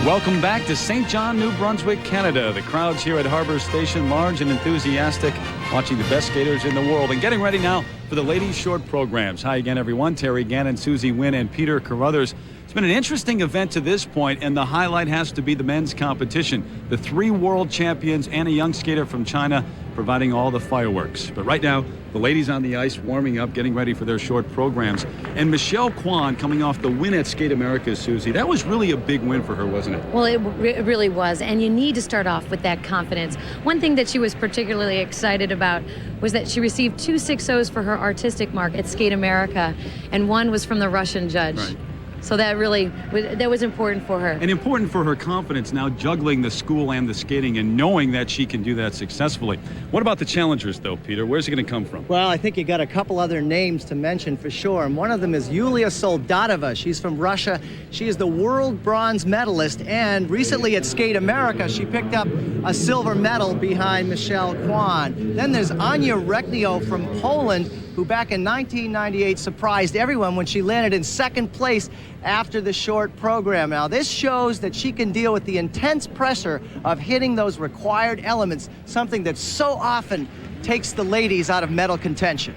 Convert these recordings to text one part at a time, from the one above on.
Welcome back to St. John, New Brunswick, Canada. The crowds here at Harbor Station large and enthusiastic, watching the best skaters in the world and getting ready now for the ladies' short programs. Hi again, everyone. Terry Gannon, Susie Wynn, and Peter Carruthers. It's been an interesting event to this point, and the highlight has to be the men's competition. The 3 world champions and a young skater from China providing all the fireworks. But right now, the ladies on the ice warming up, getting ready for their short programs. And Michelle Kwan coming off the win at Skate America, Susie. That was really a big win for her, wasn't it? Well, it really was, and you need to start off with that confidence. One thing that she was particularly excited about was that she received 2 6-0s for her artistic mark at Skate America, and one was from the Russian judge. Right. So that was important for her. And important for her confidence now, juggling the school and the skating and knowing that she can do that successfully. What about the challengers, though, Peter? Where's it going to come from? Well, I think you got a couple other names to mention for sure. And one of them is Julia Soldatova. She's from Russia. She is the world bronze medalist. And recently at Skate America, she picked up a silver medal behind Michelle Kwan. Then there's Rechnio from Poland, who back in 1998 surprised everyone when she landed in 2nd place after the short program. Now, this shows that she can deal with the intense pressure of hitting those required elements, something that so often takes the ladies out of medal contention.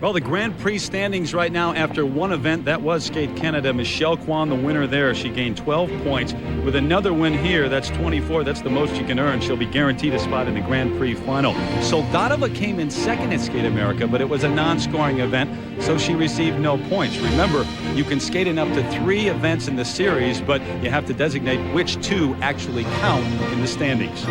Well, the Grand Prix standings right now after one event, that was Skate Canada. Michelle Kwan, the winner there. She gained 12 points. With another win here, that's 24. That's the most you can earn. She'll be guaranteed a spot in the Grand Prix final. Soldatova came in 2nd at Skate America, but it was a non-scoring event, so she received no points. Remember, you can skate in up to 3 events in the series, but you have to designate which 2 actually count in the standings.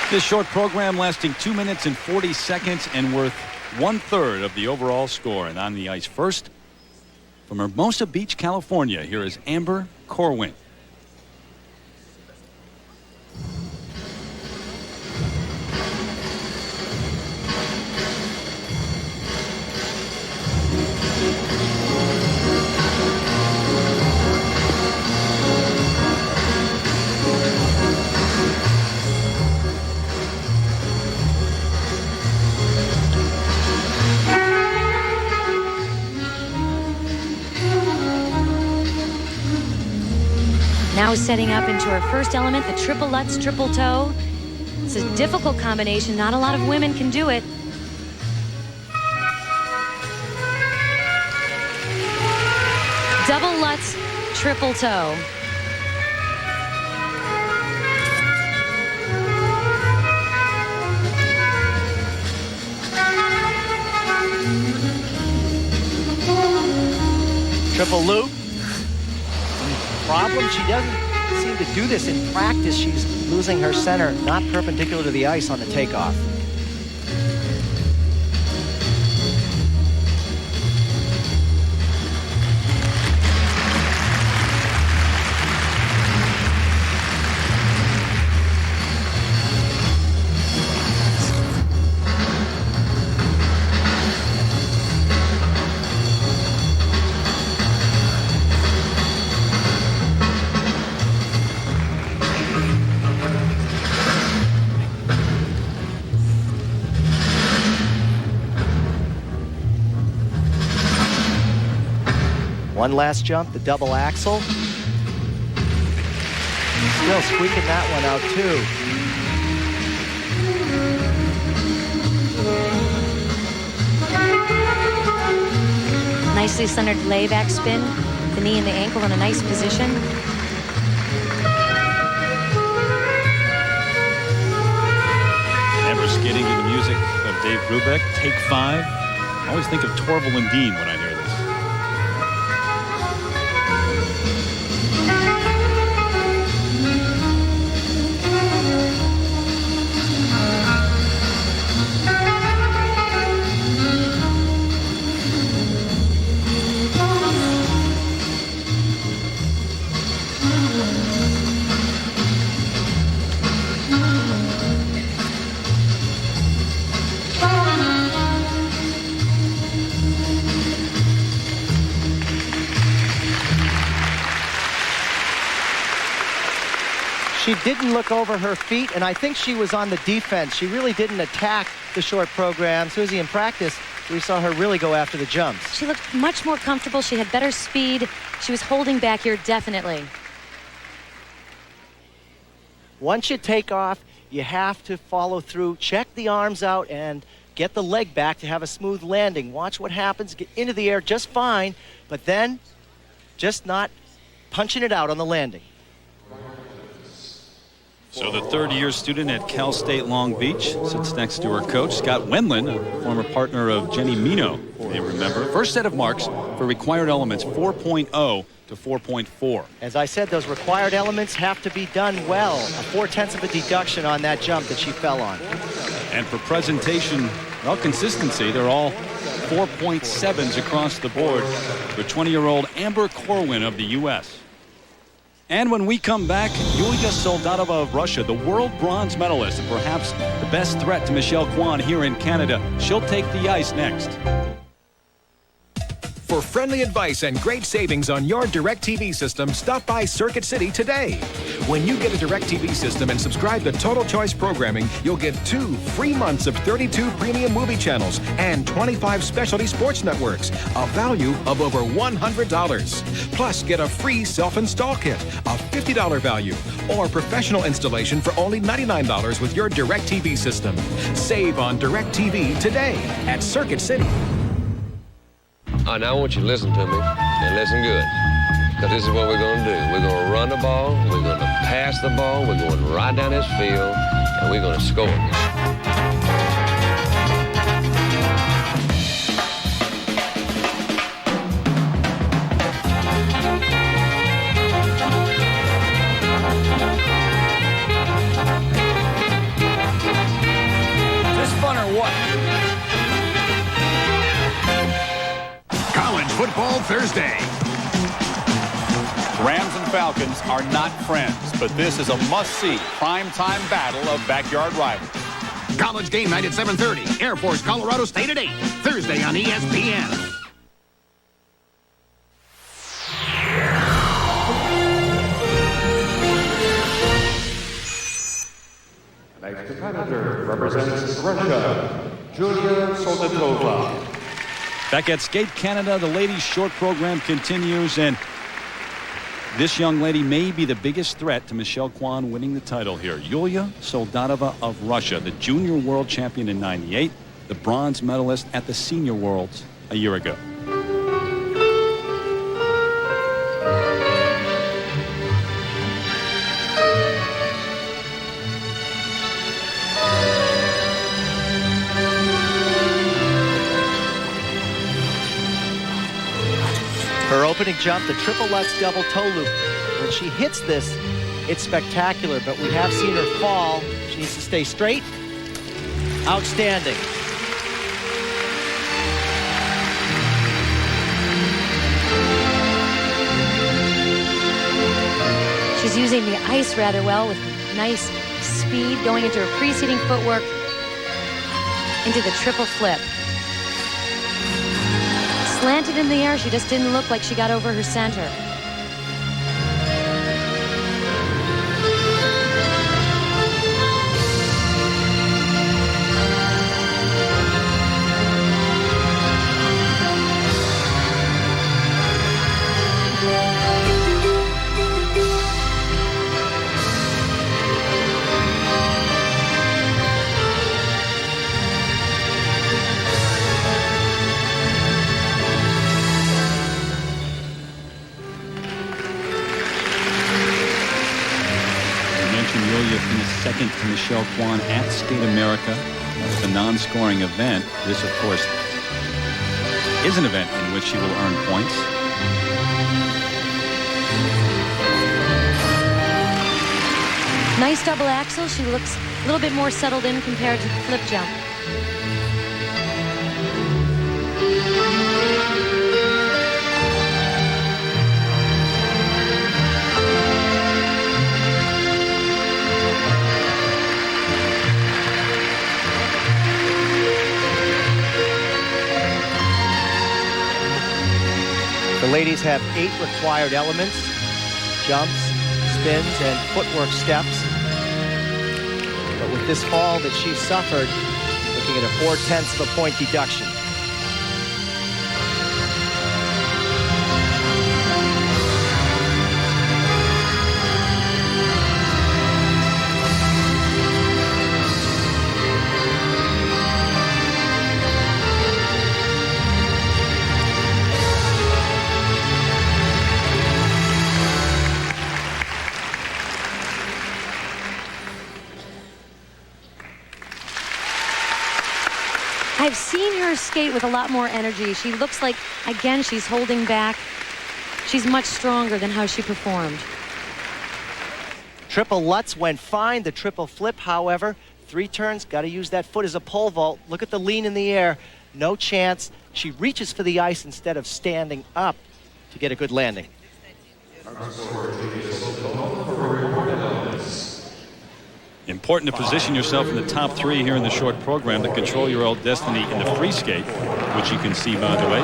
This short program lasting 2 minutes and 40 seconds and worth 1/3 of the overall score. And on the ice first, from Hermosa Beach, California, here is Amber Corwin. Now setting up into her first element, the triple Lutz, triple toe. It's a difficult combination. Not a lot of women can do it. Double Lutz, triple toe. Triple loop. Problem, she doesn't seem to do this in practice. She's losing her center, not perpendicular to the ice on the takeoff. One last jump, the double axel. Still squeaking that one out too. Nicely centered layback spin, the knee and the ankle in a nice position. Amber skating to the music of Dave Brubeck, Take 5. I always think of Torval and Dean when I hear this. She didn't look over her feet, and I think she was on the defense. She really didn't attack the short program. Susie, in practice, we saw her really go after the jumps. She looked much more comfortable. She had better speed, She was holding back here definitely. Once you take off, you have to follow through, check the arms out, and get the leg back to have a smooth landing. Watch what happens, get into the air just fine, but then just not punching it out on the landing. So the third-year student at Cal State Long Beach sits next to her coach, Scott Wendland, a former partner of Jenny Mino, you may remember. First set of marks for required elements, 4.0 to 4.4. As I said, those required elements have to be done well. A 4/10 of a deduction on that jump that she fell on. And for presentation, well, consistency, they're all 4.7s across the board for 20-year-old Amber Corwin of the U.S. And when we come back, Julia Soldatova of Russia, the world bronze medalist and perhaps the best threat to Michelle Kwan here in Canada. She'll take the ice next. For friendly advice and great savings on your DirecTV system, stop by Circuit City today. When you get a DirecTV system and subscribe to Total Choice Programming, you'll get 2 free months of 32 premium movie channels and 25 specialty sports networks, a value of over $100. Plus, get a free self-install kit, a $50 value, or professional installation for only $99 with your DirecTV system. Save on DirecTV today at Circuit City. All right, now I want you to listen to me, and listen good, because this is what we're going to do. We're going to run the ball, we're going to pass the ball, we're going right down this field, and we're going to score. This fun or what? College Football Thursday. Rams and Falcons are not friends, but this is a must-see primetime battle of backyard rivals. College game night at 7:30. Air Force, Colorado State at 8. Thursday on ESPN. The next competitor represents Russia, Júlia Soldatova. Back at Skate Canada, the ladies' short program continues, and this young lady may be the biggest threat to Michelle Kwan winning the title here. Julia Soldatova of Russia, the junior world champion in '98, the bronze medalist at the senior worlds a year ago. Her opening jump, the triple Lutz double toe loop. When she hits this, it's spectacular, but we have seen her fall. She needs to stay straight. Outstanding. She's using the ice rather well with nice speed going into her preceding footwork into the triple flip. Slanted in the air, she just didn't look like she got over her center. Julia finished second to Michelle Kwan at Skate America. That was a non-scoring event. This, of course, is an event in which she will earn points. Nice double axel. She looks a little bit more settled in compared to the flip jump. The ladies have 8 required elements: jumps, spins, and footwork steps. But with this fall that she suffered, looking at a 4/10 of a point deduction. I've seen her skate with a lot more energy. She looks like, again, she's holding back. She's much stronger than how she performed. Triple Lutz went fine. The triple flip, however, 3 turns, got to use that foot as a pole vault. Look at the lean in the air. No chance. She reaches for the ice instead of standing up to get a good landing. Important to position yourself in the top 3 here in the short program to control your own destiny in the free skate, which you can see, by the way,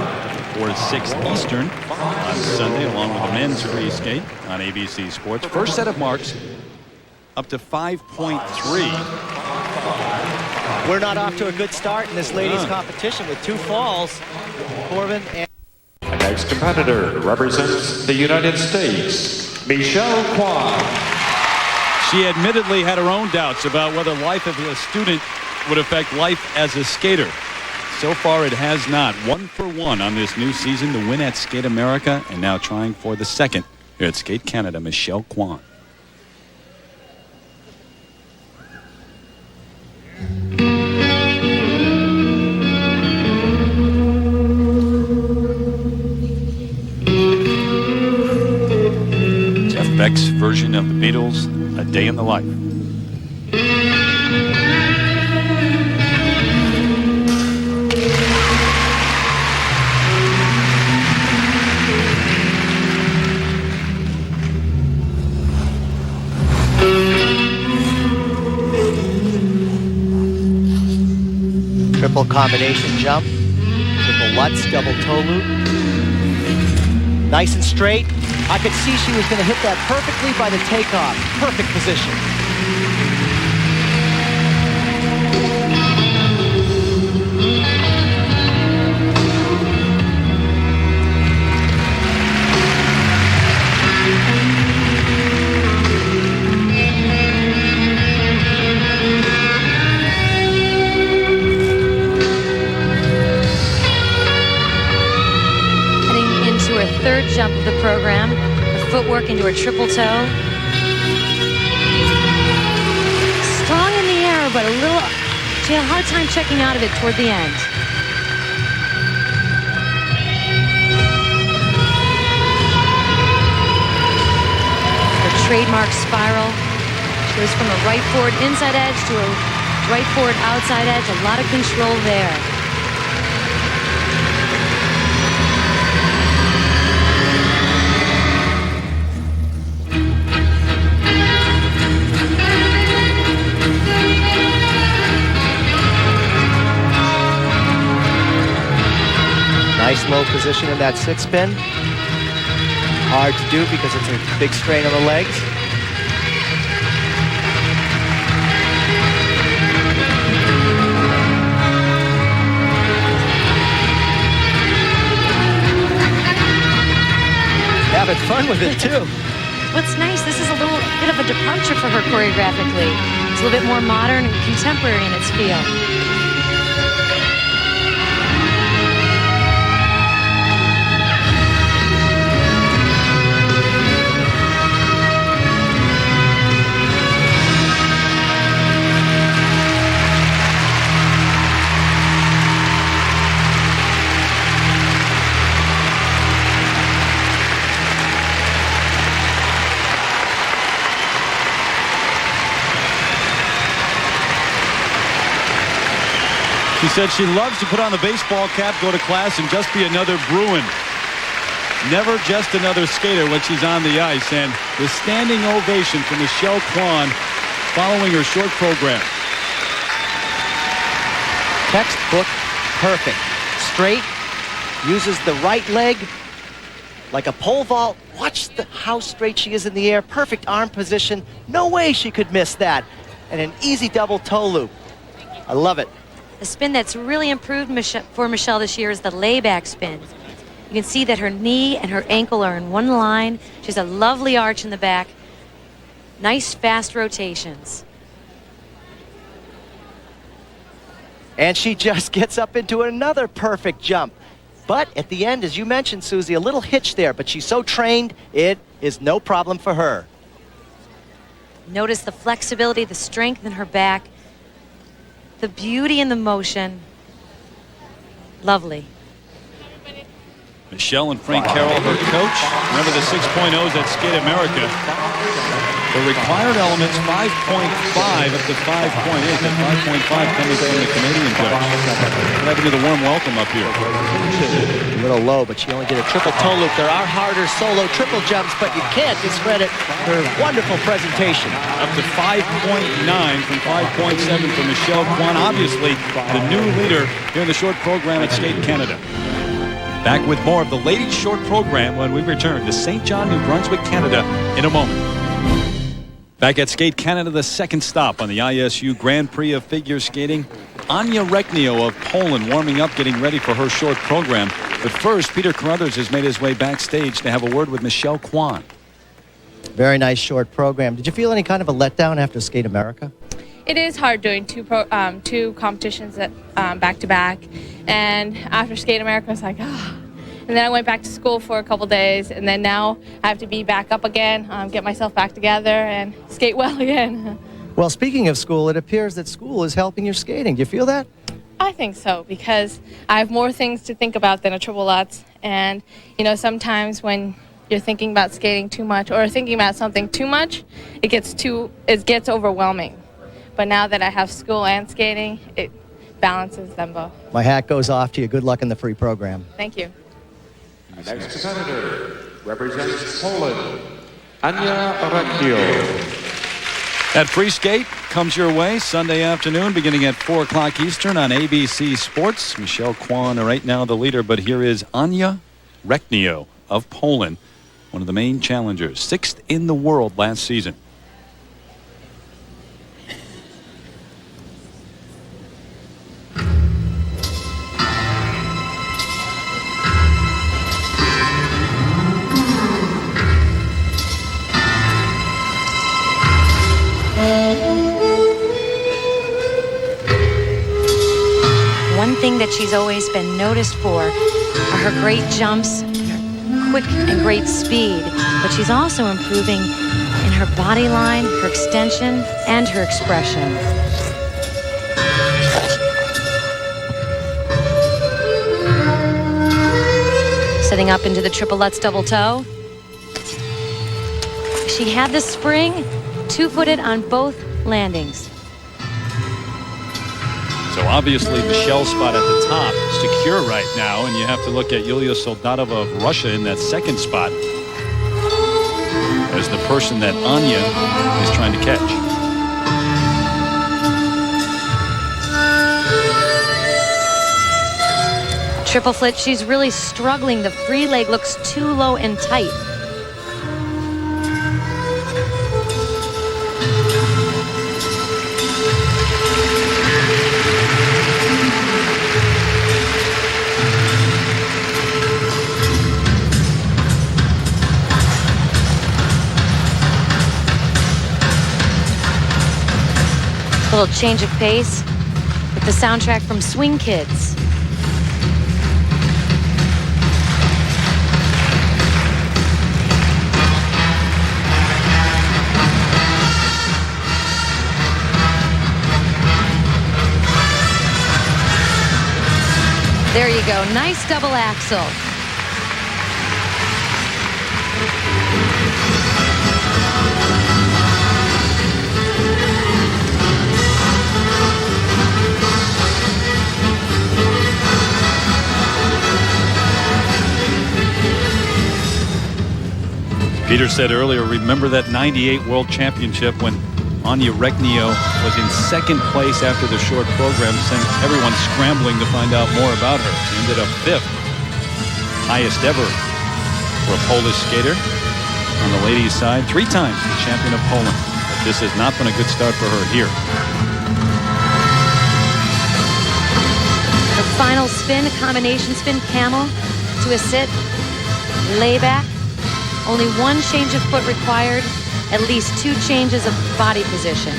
4 to 6 Eastern on Sunday, along with the men's free skate on ABC Sports. First set of marks up to 5.3. We're not off to a good start in this ladies' competition with 2 falls. Corwin and... The next competitor represents the United States, Michelle Kwan. She admittedly had her own doubts about whether life as a student would affect life as a skater. So far, it has not. 1 for 1 on this new season to win at Skate America, and now trying for the second here at Skate Canada, Michelle Kwan. Jeff Beck's version of the Beatles, A Day in the Life. Triple combination jump, triple Lutz, double toe loop. Nice and straight. I could see she was going to hit that perfectly by the takeoff. Perfect position. Third jump of the program, the footwork into her triple toe. Strong in the air, but she had a hard time checking out of it toward the end. Her trademark spiral. She goes from a right forward inside edge to a right forward outside edge. A lot of control there. Nice low position in that 6-spin. Hard to do because it's a big strain on the legs. Having fun with it too. What's nice, this is a little bit of a departure for her choreographically. It's a little bit more modern and contemporary in its feel. She said she loves to put on the baseball cap, go to class, and just be another Bruin. Never just another skater when she's on the ice. And the standing ovation for Michelle Kwan following her short program. Textbook perfect. Straight, uses the right leg like a pole vault. Watch how straight she is in the air. Perfect arm position. No way she could miss that. And an easy double toe loop. I love it. The spin that's really improved for Michelle this year is the layback spin. You can see that her knee and her ankle are in one line. She has a lovely arch in the back. Nice fast rotations. And she just gets up into another perfect jump. But at the end, as you mentioned, Susie, a little hitch there, but she's so trained, it is no problem for her. Notice the flexibility, the strength in her back, the beauty in the motion. Lovely. Michelle and Frank Carroll, her coach. Remember the 6.0s at Skate America. The required elements 5.5 up to 5.8. That 5.5 coming from the Canadian judge. What happened to the warm welcome up here? A little low, but she only did a triple toe loop. There are harder solo triple jumps, but you can't discredit her wonderful presentation. Up to 5.9 from 5.7 for Michelle Kwan. Obviously, the new leader here in the short program at Skate Canada. Back with more of the ladies' short program when we return to St. John, New Brunswick, Canada in a moment. Back at Skate Canada, the second stop on the ISU Grand Prix of figure skating. Anya Rechnio of Poland warming up, getting ready for her short program. But first, Peter Carruthers has made his way backstage to have a word with Michelle Kwan. Very nice short program. Did you feel any kind of a letdown after Skate America? It is hard doing two competitions back to back, and after Skate America, I was like, ah. And then I went back to school for a couple days, and then now I have to be back up again, get myself back together, and skate well again. Well, speaking of school, it appears that school is helping your skating. Do you feel that? I think so, because I have more things to think about than a triple Lutz, and you know, sometimes when you're thinking about skating too much or thinking about something too much, it gets overwhelming. But now that I have school and skating, it balances them both. My hat goes off to you. Good luck in the free program. Thank you. Our next competitor represents Poland, Anya Rechnio. That free skate comes your way Sunday afternoon beginning at 4 o'clock Eastern on ABC Sports. Michelle Kwan right now the leader, but here is Anya Rechnio of Poland, one of the main challengers, 6th in the world last season. One thing that she's always been noticed for are her great jumps, her quick and great speed, but she's also improving in her body line, her extension, and her expression. Setting up into the triple Lutz double toe. She had the spring, two-footed on both landings. So obviously Michelle's spot at the top secure right now, and you have to look at Julia Soldatova of Russia in that second spot as the person that Anya is trying to catch. Triple flip, she's really struggling. The free leg looks too low and tight. Little change of pace with the soundtrack from Swing Kids. There you go, nice double axel. Peter said earlier, remember that 98 World Championship when Anya Rechnio was in second place after the short program, sent everyone scrambling to find out more about her. She ended up 5th, highest ever for a Polish skater on the ladies' side. 3 times the champion of Poland. But this has not been a good start for her here. The final spin, a combination spin, camel to a sit, layback. Only 1 change of foot required, at least 2 changes of body position.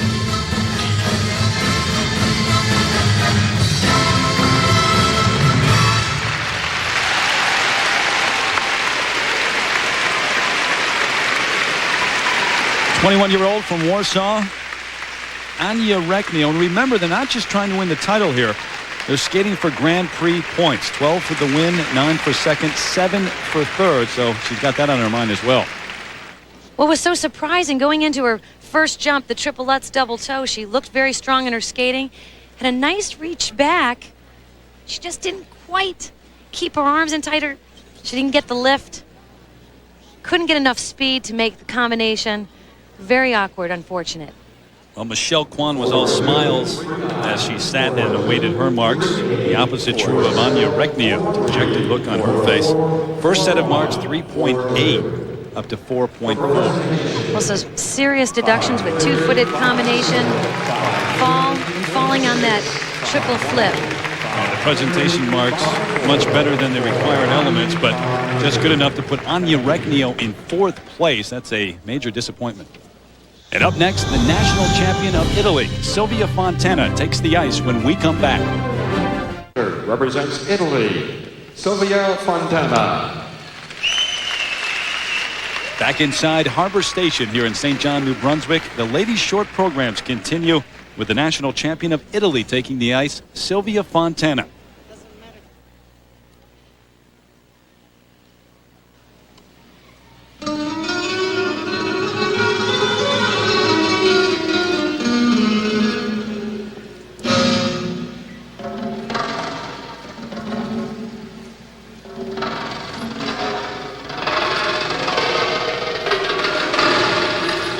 The 21-year-old from Warsaw, Anya Rechnio. And remember, they're not just trying to win the title here. They're skating for Grand Prix points. 12 for the win, 9 for second, 7 for third. So she's got that on her mind as well. What was so surprising going into her first jump, the triple Lutz double toe, she looked very strong in her skating. Had a nice reach back. She just didn't quite keep her arms in tighter. She didn't get the lift. Couldn't get enough speed to make the combination. Very awkward, unfortunate. Well, Michelle Kwan was all smiles as she sat and awaited her marks. The opposite true of Anya Rechnio. Dejected look on her face. First set of marks, 3.8 up to 4.4. Also serious deductions with two-footed combination. Falling on that triple flip. The presentation marks much better than the required elements, but just good enough to put Anya Rechnio in 4th place. That's a major disappointment. And up next, the national champion of Italy, Silvia Fontana, takes the ice when we come back. Represents Italy, Silvia Fontana. Back inside Harbor Station here in St. John, New Brunswick, the ladies' short programs continue with the national champion of Italy taking the ice, Silvia Fontana.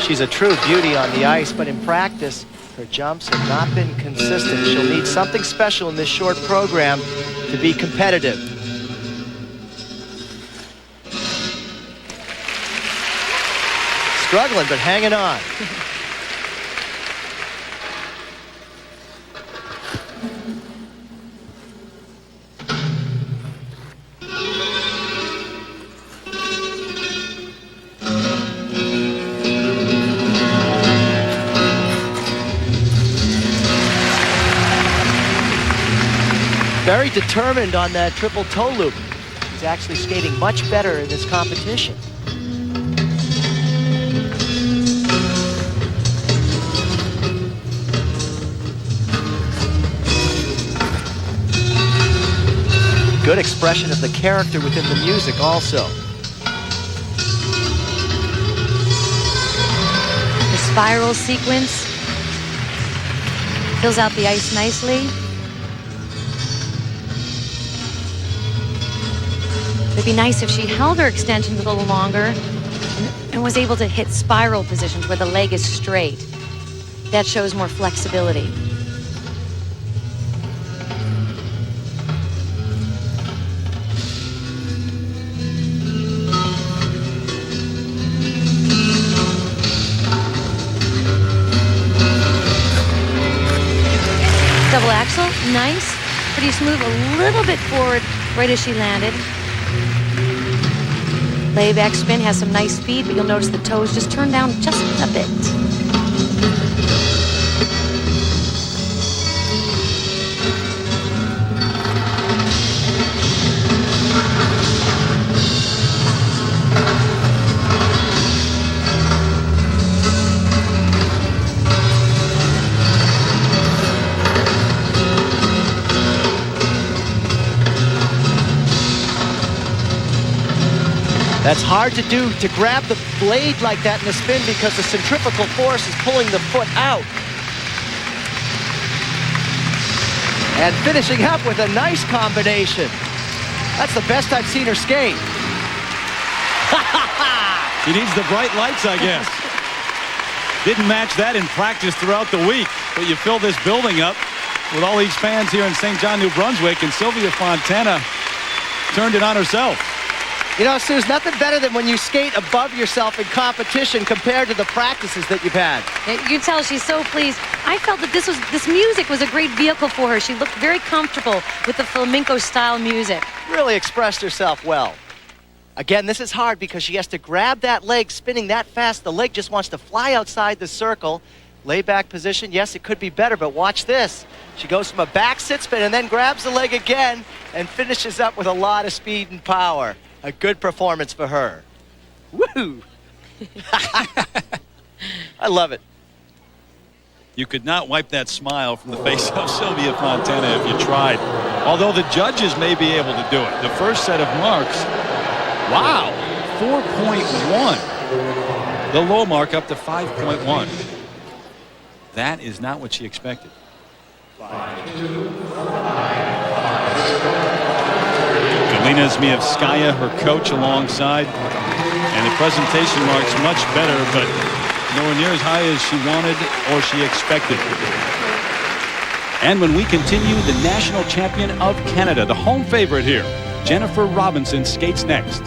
She's a true beauty on the ice, but in practice, her jumps have not been consistent. She'll need something special in this short program to be competitive. Struggling, but hanging on. Very determined on that triple toe loop. He's actually skating much better in this competition. Good expression of the character within the music also. The spiral sequence fills out the ice nicely. It'd be nice if she held her extensions a little longer and was able to hit spiral positions where the leg is straight. That shows more flexibility. Double axel, nice, pretty smooth, a little bit forward right as she landed. Layback spin has some nice speed, but you'll notice the toes just turn down just a bit. That's hard to do, to grab the blade like that in the spin because the centrifugal force is pulling the foot out. And finishing up with a nice combination. That's the best I've seen her skate. She needs the bright lights, I guess. Didn't match that in practice throughout the week, but you fill this building up with all these fans here in St. John, New Brunswick, and Silvia Fontana turned it on herself. You know, Sue, there's nothing better than when you skate above yourself in competition compared to the practices that you've had. You can tell she's so pleased. I felt that this music was a great vehicle for her. She looked very comfortable with the flamenco style music. Really expressed herself well. Again, this is hard because she has to grab that leg spinning that fast. The leg just wants to fly outside the circle. Layback position, yes, it could be better, but watch this. She goes from a back sit spin and then grabs the leg again and finishes up with a lot of speed and power. A good performance for her. Woo! I love it. You could not wipe that smile from the face of Silvia Fontana if you tried. Although the judges may be able to do it. The first set of marks, wow, 4.1. The low mark up to 5.1. That is not what she expected. Galina Zmievskaya, her coach, alongside. And the presentation marks much better, but nowhere near as high as she wanted or she expected. And when we continue, the national champion of Canada, the home favorite here, Jennifer Robinson, skates next.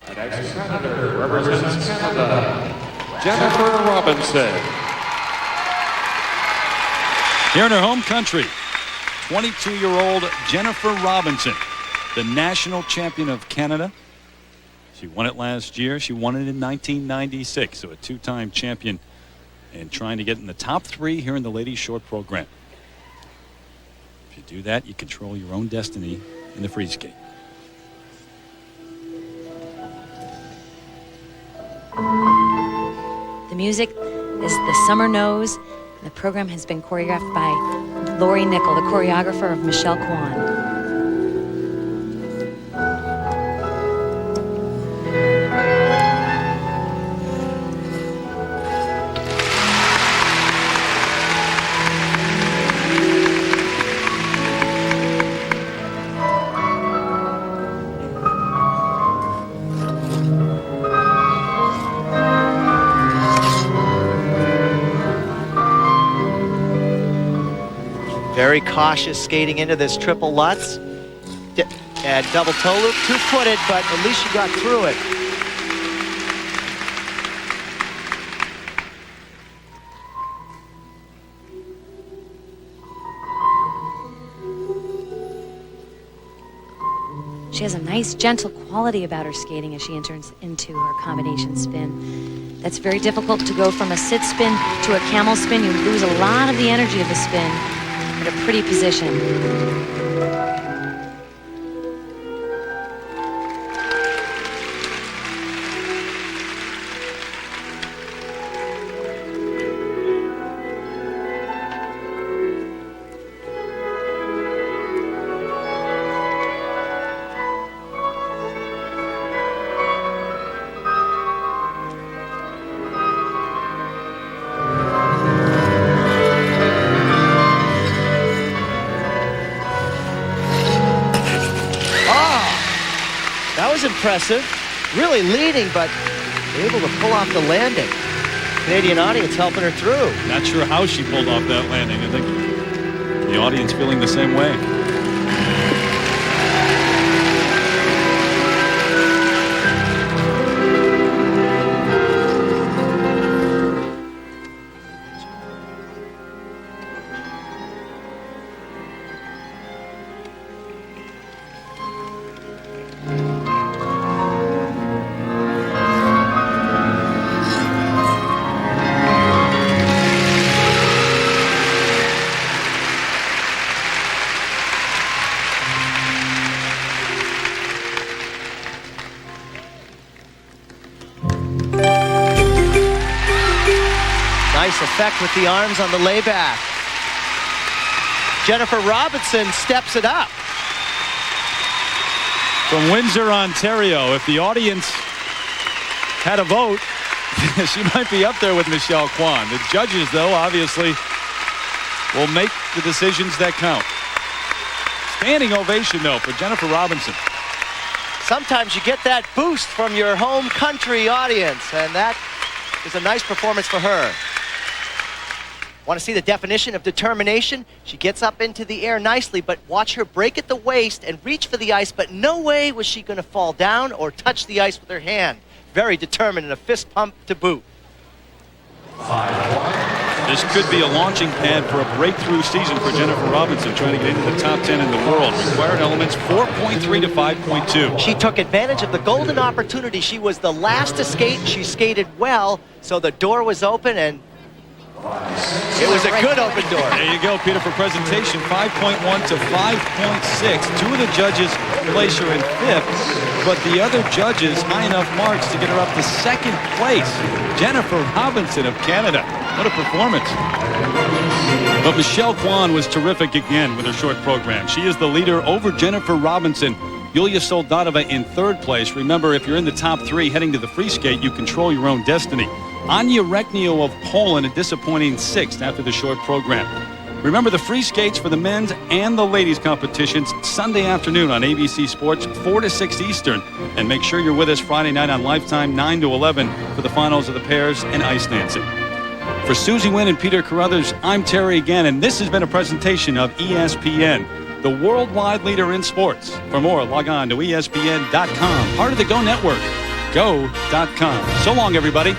The next competitor represents Canada, Jennifer Robinson. Here in her home country, 22-year-old Jennifer Robinson, the national champion of Canada. She won it last year. She won it in 1996, so a two-time champion and trying to get in the top 3 here in the ladies short program. If you do that, you control your own destiny in the free skate. The music is The Summer Knows. The program has been choreographed by Lori Nickel, the choreographer of Michelle Kwan. Very cautious skating into this triple Lutz. And double toe loop, two-footed, but at least she got through it. She has a nice, gentle quality about her skating as she enters into her combination spin. That's very difficult to go from a sit spin to a camel spin. You lose a lot of the energy of the spin at a pretty position. Impressive, really leading, but able to pull off the landing. Canadian audience helping her through. Not sure how she pulled off that landing. I think the audience feeling the same way. Nice effect with the arms on the layback. Jennifer Robinson steps it up. From Windsor, Ontario, if the audience had a vote, she might be up there with Michelle Kwan. The judges, though, obviously will make the decisions that count. Standing ovation, though, for Jennifer Robinson. Sometimes you get that boost from your home country audience, and that is a nice performance for her. Want to see the definition of determination? She gets up into the air nicely, but watch her break at the waist and reach for the ice, but no way was she going to fall down or touch the ice with her hand. Very determined, and a fist pump to boot. This could be a launching pad for a breakthrough season for Jennifer Robinson, trying to get into the top 10 in the world. Required elements 4.3 to 5.2. She took advantage of the golden opportunity. She was the last to skate. She skated well, so the door was open, and It was a good open door. There you go, Peter, for presentation. 5.1 to 5.6. Two of the judges place her in 5th, but the other judges high enough marks to get her up to 2nd place. Jennifer Robinson of Canada. What a performance. But Michelle Kwan was terrific again with her short program. She is the leader over Jennifer Robinson. Julia Soldatova in 3rd place. Remember, if you're in the top 3 heading to the free skate, you control your own destiny. Rechnio of Poland, a disappointing 6th after the short program. Remember the free skates for the men's and the ladies competitions Sunday afternoon on ABC Sports, 4 to 6 Eastern. And make sure you're with us Friday night on Lifetime, 9 to 11 for the finals of the pairs and ice dancing. For Susie Wynn and Peter Carruthers, I'm Terry Gannon. This has been a presentation of ESPN, the worldwide leader in sports. For more, log on to ESPN.com, part of the Go Network, go.com. So long, everybody.